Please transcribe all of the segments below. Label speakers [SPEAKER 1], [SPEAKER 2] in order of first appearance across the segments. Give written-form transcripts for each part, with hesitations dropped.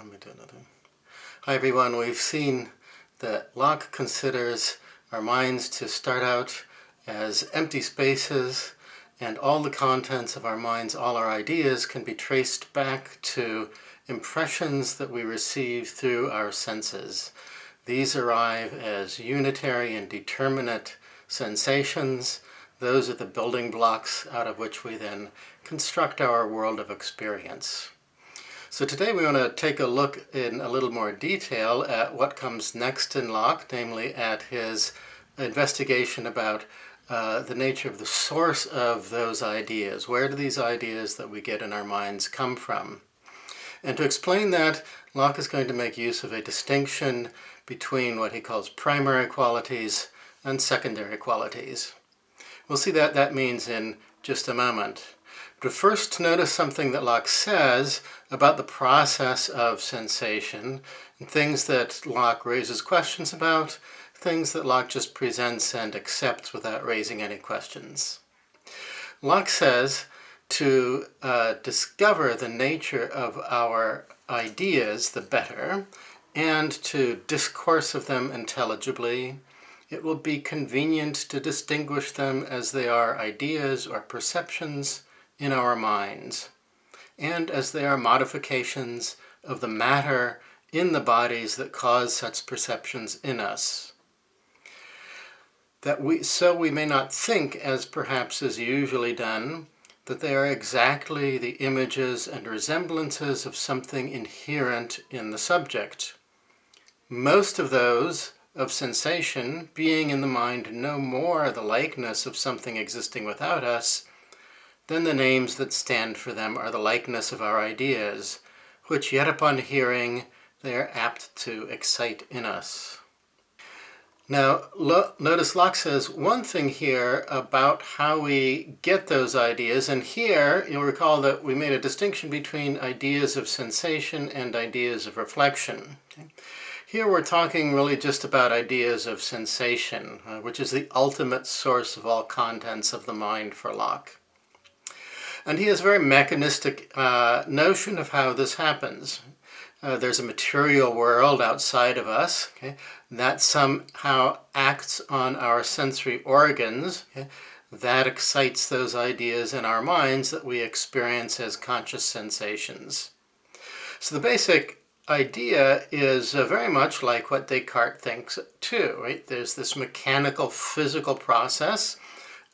[SPEAKER 1] Let me do another. Hi everyone, we've seen that Locke considers our minds to start out as empty spaces, and all the contents of our minds, all our ideas, can be traced back to impressions that we receive through our senses. These arrive as unitary and determinate sensations. Those are the building blocks out of which we then construct our world of experience. So today we want to take a look in a little more detail at what comes next in Locke, namely at his investigation about the nature of the source of those ideas. Where do these ideas that we get in our minds come from? And to explain that, Locke is going to make use of a distinction between what he calls primary qualities and secondary qualities. We'll see what that means in just a moment. But first, notice something that Locke says about the process of sensation, and things that Locke raises questions about, things that Locke just presents and accepts without raising any questions. Locke says to discover the nature of our ideas the better, and to discourse of them intelligibly, it will be convenient to distinguish them as they are ideas or perceptions in our minds, and as they are modifications of the matter in the bodies that cause such perceptions in us. So we may not think, as perhaps is usually done, that they are exactly the images and resemblances of something inherent in the subject. Most of those of sensation, being in the mind no more the likeness of something existing without us, then the names that stand for them are the likeness of our ideas, which yet upon hearing they are apt to excite in us. Now, notice Locke says one thing here about how we get those ideas, and here you'll recall that we made a distinction between ideas of sensation and ideas of reflection. Okay? Here we're talking really just about ideas of sensation, which is the ultimate source of all contents of the mind for Locke. And he has a very mechanistic notion of how this happens. There's a material world outside of us, okay, that somehow acts on our sensory organs, okay, that excites those ideas in our minds that we experience as conscious sensations. So the basic idea is very much like what Descartes thinks too, right? There's this mechanical, physical process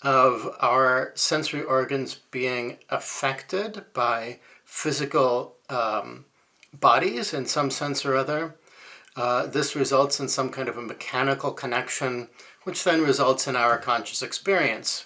[SPEAKER 1] of our sensory organs being affected by physical bodies in some sense or other. This results in some kind of a mechanical connection, which then results in our conscious experience.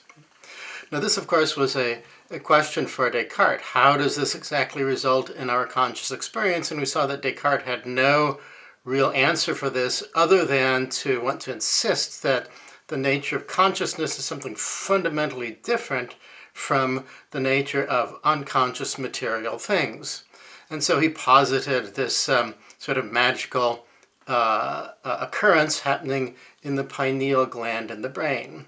[SPEAKER 1] Now this, of course, was a question for Descartes. How does this exactly result in our conscious experience? And we saw that Descartes had no real answer for this other than to want to insist that the nature of consciousness is something fundamentally different from the nature of unconscious material things. And so he posited this sort of magical occurrence happening in the pineal gland in the brain.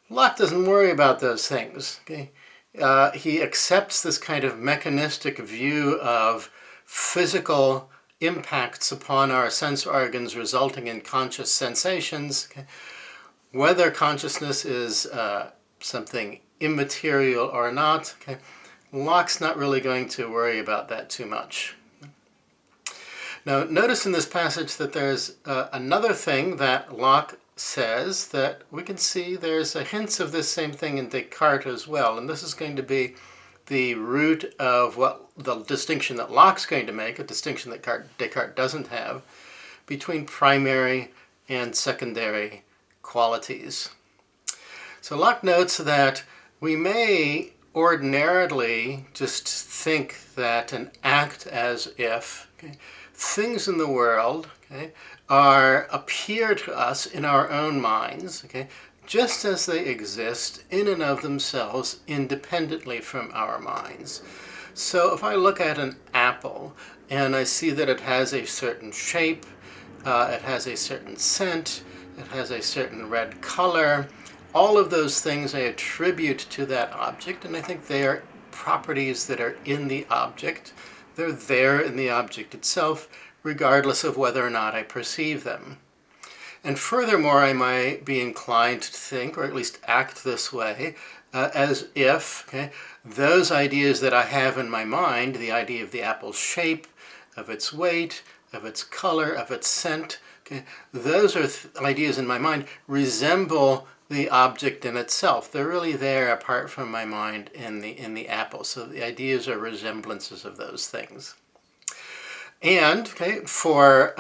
[SPEAKER 1] Locke doesn't worry about those things. Okay? He accepts this kind of mechanistic view of physical impacts upon our sense organs resulting in conscious sensations. Okay? Whether consciousness is something immaterial or not, okay, Locke's not really going to worry about that too much. Now, notice in this passage that there's another thing that Locke says that we can see there's a hints of this same thing in Descartes as well, and this is going to be the root of what the distinction that Locke's going to make, a distinction that Descartes doesn't have, between primary and secondary qualities. So Locke notes that we may ordinarily just think that and act as if things in the world appear to us in our own minds, just as they exist in and of themselves independently from our minds. So if I look at an apple and I see that it has a certain shape, it has a certain scent, it has a certain red color, all of those things I attribute to that object, and I think they are properties that are in the object They're there in the object itself, regardless of whether or not I perceive them. And furthermore, I might be inclined to think, or at least act this way, as if those ideas that I have in my mind, the idea of the apple's shape, of its weight, of its color, of its scent, those are ideas in my mind resemble the object in itself. They're really there apart from my mind in the apple. So the ideas are resemblances of those things. And for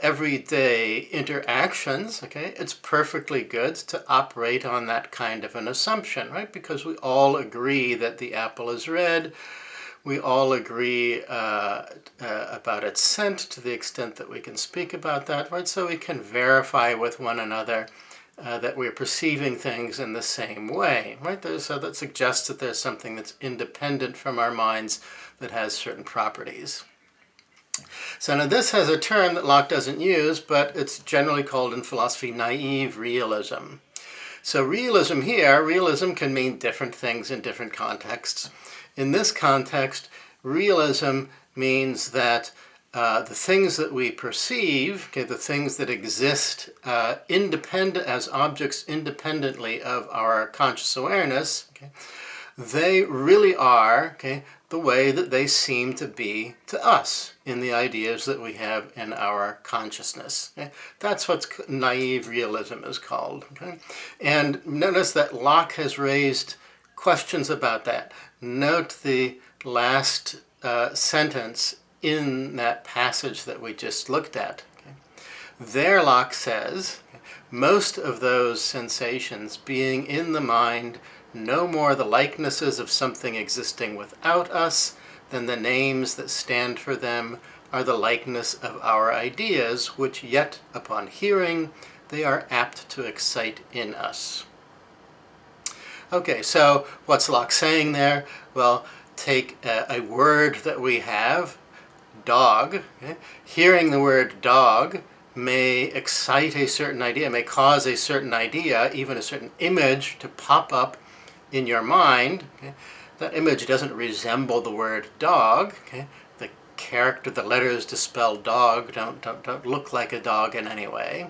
[SPEAKER 1] everyday interactions, it's perfectly good to operate on that kind of an assumption, right? Because we all agree that the apple is red. We all agree about its scent to the extent that we can speak about that, right? So we can verify with one another that we're perceiving things in the same way, right? So that suggests that there's something that's independent from our minds that has certain properties. So now this has a term that Locke doesn't use, but it's generally called in philosophy naive realism. So realism can mean different things in different contexts. In this context, realism means that the things that we perceive, the things that exist independent as objects independently of our conscious awareness, they really are the way that they seem to be to us in the ideas that we have in our consciousness. That's what naive realism is called. And notice that Locke has raised questions about that. Note the last sentence in that passage that we just looked at. There, Locke says, most of those sensations being in the mind no more the likenesses of something existing without us than the names that stand for them are the likeness of our ideas, which yet, upon hearing, they are apt to excite in us. Okay, so what's Locke saying there? Well, take a word that we have, dog. Hearing the word dog may excite a certain idea, may cause a certain idea, even a certain image to pop up in your mind. That image doesn't resemble the word dog. The character, the letters to spell dog don't look like a dog in any way.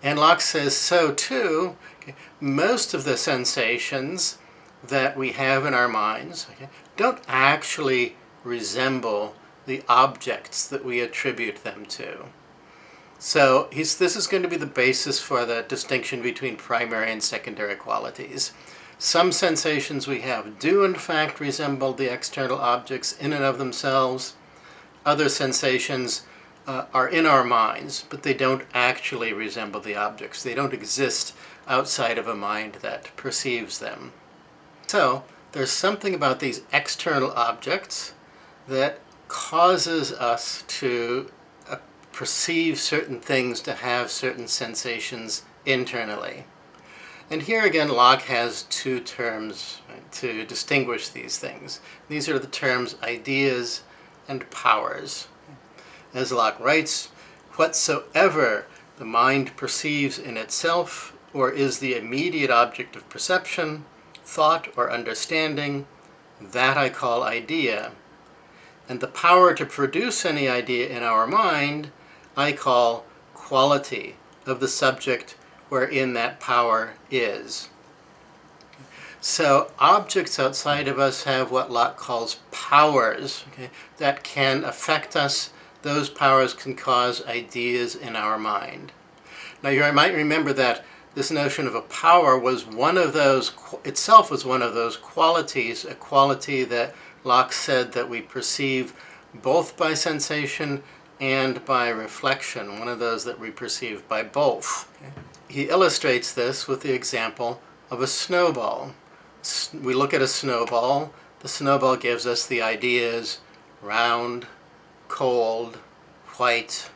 [SPEAKER 1] And Locke says so too. Most of the sensations that we have in our minds don't actually resemble the objects that we attribute them to. So this is going to be the basis for the distinction between primary and secondary qualities. Some sensations we have do in fact resemble the external objects in and of themselves. Other sensations are in our minds, but they don't actually resemble the objects. They don't exist outside of a mind that perceives them. So there's something about these external objects that causes us to perceive certain things, to have certain sensations internally. And here again, Locke has two terms to distinguish these things. These are the terms ideas and powers. As Locke writes, whatsoever the mind perceives in itself or is the immediate object of perception, thought, or understanding, that I call idea. And the power to produce any idea in our mind, I call quality of the subject wherein that power is. So objects outside of us have what Locke calls powers that can affect us. Those powers can cause ideas in our mind. Now you might remember that this notion of a power was one of those, itself was one of those qualities, a quality that Locke said that we perceive both by sensation and by reflection, one of those that we perceive by both. He illustrates this with the example of a snowball. We look at a snowball. The snowball gives us the ideas round, cold, white.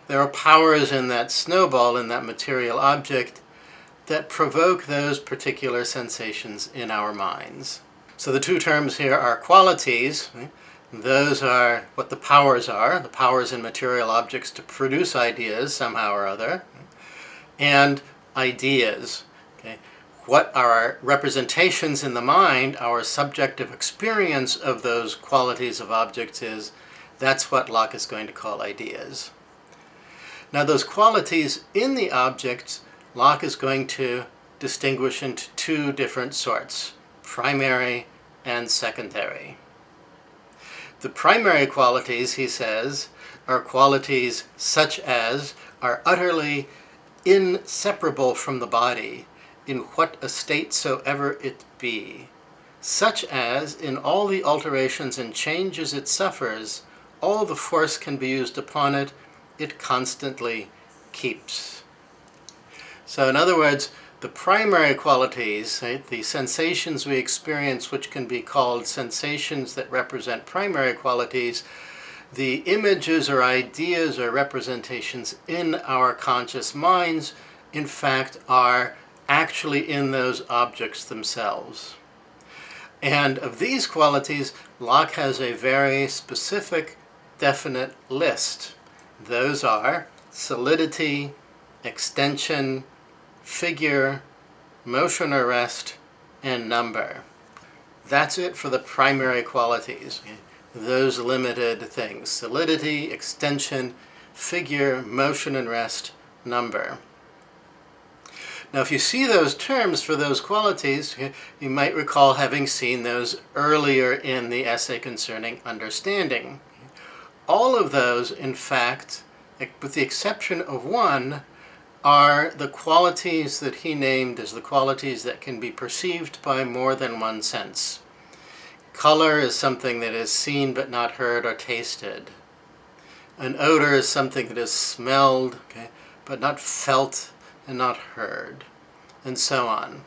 [SPEAKER 1] There are powers in that snowball, in that material object, that provoke those particular sensations in our minds. So the two terms here are qualities. Those are what the powers are, the powers in material objects to produce ideas somehow or other, and ideas, what our representations in the mind, our subjective experience of those qualities of objects is, that's what Locke is going to call ideas. Now those qualities in the objects, Locke is going to distinguish into two different sorts, primary and secondary. The primary qualities, he says, are qualities such as are utterly inseparable from the body, in what estate soever it be, such as in all the alterations and changes it suffers, all the force can be used upon it, it constantly keeps. So in other words, the primary qualities, right, the sensations we experience, which can be called sensations that represent primary qualities, the images or ideas or representations in our conscious minds, in fact, are actually in those objects themselves. And of these qualities, Locke has a very specific, definite list. Those are solidity, extension, figure, motion or rest, and number. That's it for the primary qualities. Those limited things: solidity, extension, figure, motion and rest, number. Now if you see those terms for those qualities, you might recall having seen those earlier in the essay concerning understanding. All of those, in fact, with the exception of one, are the qualities that he named as the qualities that can be perceived by more than one sense. Color is something that is seen but not heard or tasted. An odor is something that is smelled, but not felt and not heard, and so on.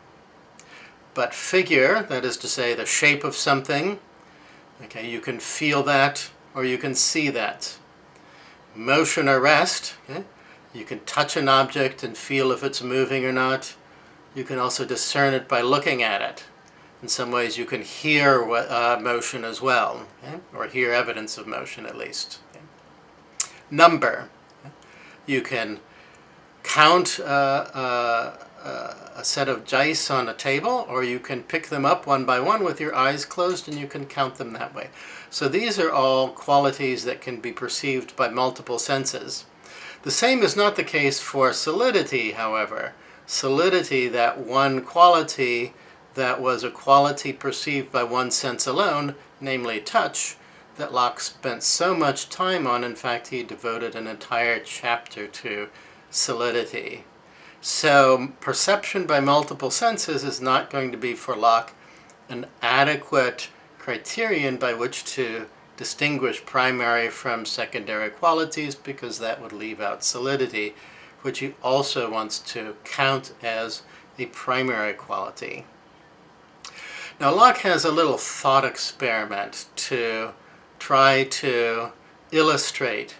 [SPEAKER 1] But figure, that is to say the shape of something, you can feel that or you can see that. Motion or rest, you can touch an object and feel if it's moving or not. You can also discern it by looking at it. In some ways you can hear motion as well, or hear evidence of motion at least. Number, you can count a set of dice on a table, or you can pick them up one by one with your eyes closed and you can count them that way. So these are all qualities that can be perceived by multiple senses. The same is not the case for solidity, however. Solidity, that one quality that was a quality perceived by one sense alone, namely touch, that Locke spent so much time on. In fact, he devoted an entire chapter to solidity. So perception by multiple senses is not going to be for Locke an adequate criterion by which to distinguish primary from secondary qualities, because that would leave out solidity, which he also wants to count as a primary quality. Now Locke has a little thought experiment to try to illustrate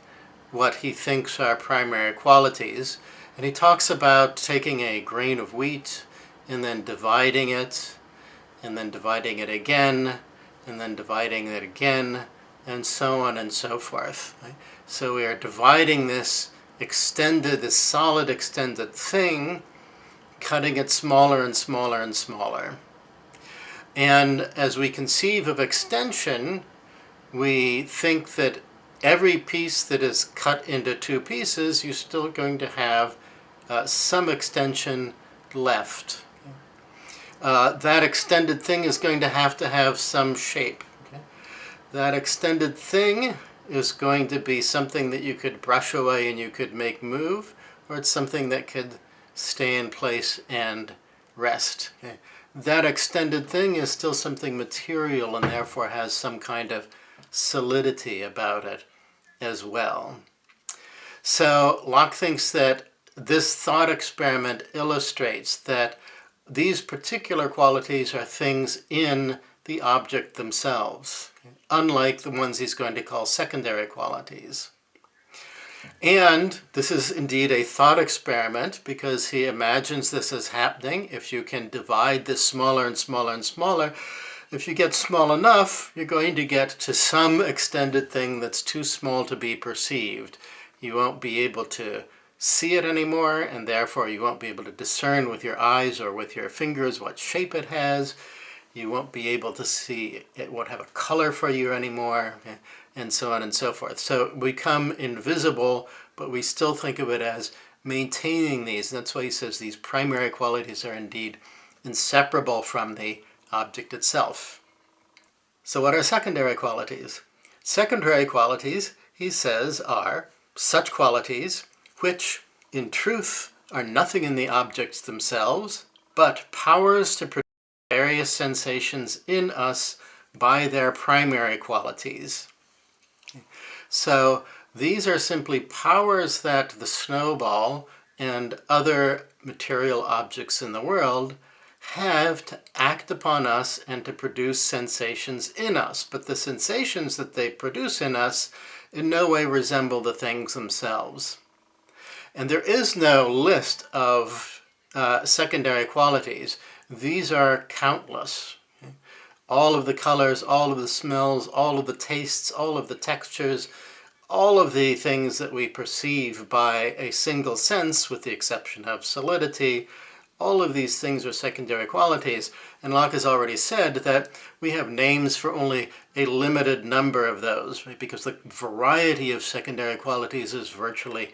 [SPEAKER 1] what he thinks are primary qualities, and he talks about taking a grain of wheat and then dividing it, and then dividing it again, and then dividing it again, and so on and so forth. Right? So we are dividing this solid extended thing, cutting it smaller and smaller and smaller. And as we conceive of extension, we think that every piece that is cut into two pieces, you're still going to have some extension left. That extended thing is going to have some shape. That extended thing is going to be something that you could brush away and you could make move, or it's something that could stay in place and rest. That extended thing is still something material and therefore has some kind of solidity about it as well. So Locke thinks that this thought experiment illustrates that these particular qualities are things in the object themselves, unlike the ones he's going to call secondary qualities. And this is indeed a thought experiment, because he imagines this as happening. If you can divide this smaller and smaller and smaller, if you get small enough, you're going to get to some extended thing that's too small to be perceived. You won't be able to see it anymore, and therefore you won't be able to discern with your eyes or with your fingers what shape it has. You won't be able to see, it won't have a color for you anymore, and so on and so forth. So we become invisible, but we still think of it as maintaining these. That's why he says these primary qualities are indeed inseparable from the object itself. So what are secondary qualities? Secondary qualities, he says, are such qualities which, in truth, are nothing in the objects themselves, but powers to produce various sensations in us by their primary qualities. So these are simply powers that the snowball and other material objects in the world have to act upon us and to produce sensations in us. But the sensations that they produce in us in no way resemble the things themselves. And there is no list of secondary qualities. These are countless. All of the colors, all of the smells, all of the tastes, all of the textures, all of the things that we perceive by a single sense, with the exception of solidity, all of these things are secondary qualities. And Locke has already said that we have names for only a limited number of those, right? Because the variety of secondary qualities is virtually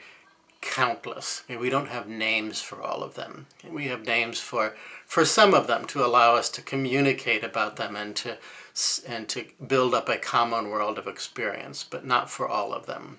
[SPEAKER 1] countless. We don't have names for all of them. We have names for some of them to allow us to communicate about them and to build up a common world of experience, but not for all of them.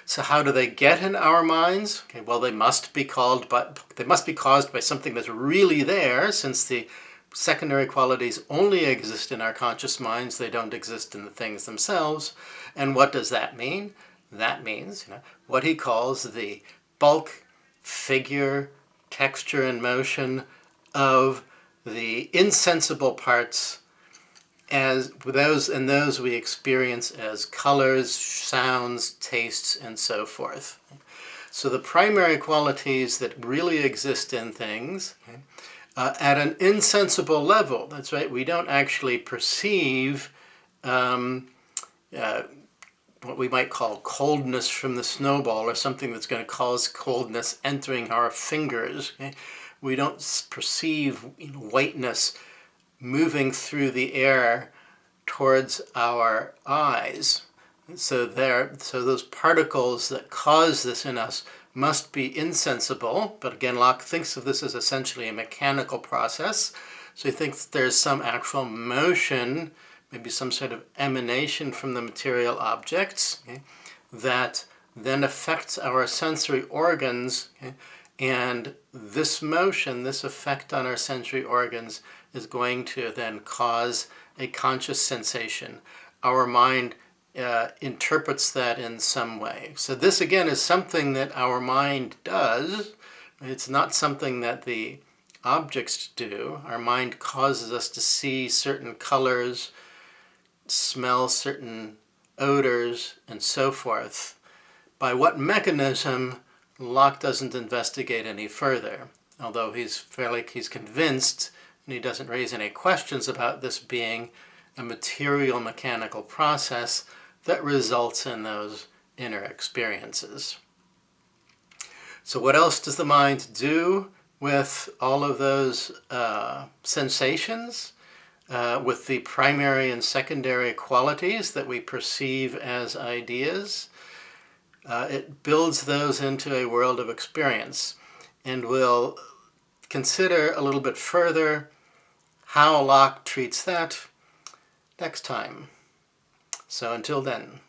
[SPEAKER 1] So how do they get in our minds? Okay, well, they must be caused by something that's really there, since the secondary qualities only exist in our conscious minds. They don't exist in the things themselves. And what does that mean? That means, what he calls the bulk, figure, texture, and motion of the insensible parts, as those we experience as colors, sounds, tastes, and so forth. So the primary qualities that really exist in things, at an insensible level, that's right, we don't actually perceive what we might call coldness from the snowball, or something that's going to cause coldness entering our fingers. Okay? We don't perceive whiteness moving through the air towards our eyes. So those particles that cause this in us must be insensible. But again, Locke thinks of this as essentially a mechanical process. So he thinks there's some actual motion, maybe some sort of emanation from the material objects, okay, that then affects our sensory organs, okay, and this motion, this effect on our sensory organs, is going to then cause a conscious sensation. Our mind interprets that in some way. So this, again, is something that our mind does. It's not something that the objects do. Our mind causes us to see certain colors, smell certain odors, and so forth. By what mechanism, Locke doesn't investigate any further, although he's convinced, and he doesn't raise any questions about this being a material mechanical process that results in those inner experiences. So what else does the mind do with all of those sensations? With the primary and secondary qualities that we perceive as ideas? It builds those into a world of experience. And we'll consider a little bit further how Locke treats that next time. So until then.